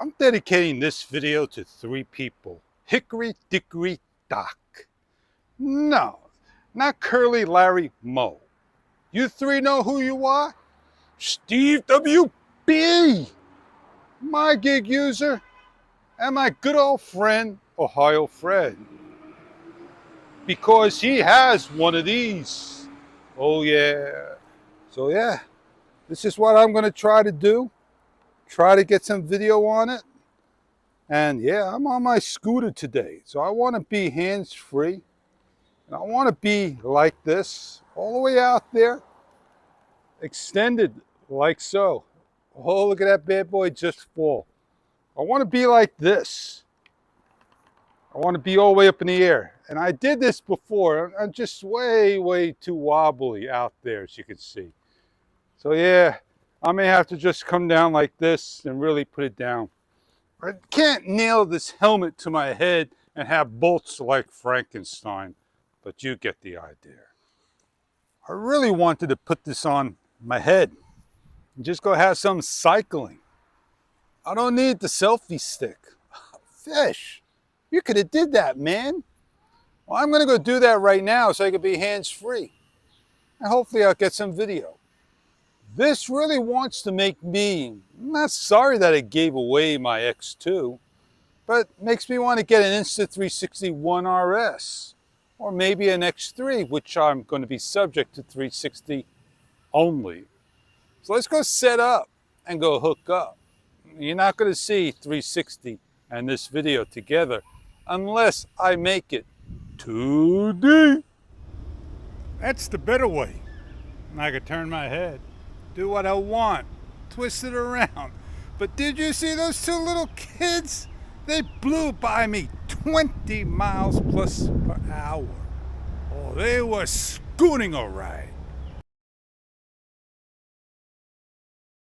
I'm dedicating this video to 3 people. Hickory, Dickory, Doc. No, not Curly, Larry, Moe. You 3 know who you are? Steve W.B., my gig user, and my good old friend, Ohio Fred. Because he has one of these. Oh yeah. So yeah, this is what I'm gonna try to do. Try to get some video on it. And yeah, I'm on my scooter today. So I want to be hands-free. And I want to be like this, all the way out there, extended like so. Oh, look at that bad boy just fall. I want to be like this. I want to be all the way up in the air. And I did this before. I'm just way too wobbly out there, as you can see. So yeah, I may have to just come down like this and really put it down. I can't nail this helmet to my head and have bolts like Frankenstein, but you get the idea. I really wanted to put this on my head and just go have some cycling. I don't need the selfie stick. Fish, you could have did that, man. Well, I'm gonna go do that right now so I can be hands-free. And hopefully I'll get some video. This really wants to make me, I'm not sorry that I gave away my X2, but makes me want to get an Insta360 One RS, or maybe an X3, which I'm going to be subject to 360 only. So let's go set up and go hook up. You're not going to see 360 and this video together unless I make it 2D. That's the better way. I could turn my head, do what I want, twist it around. But did you see those 2 little kids? They blew by me 20 miles plus per hour. Oh, they were scooting a ride.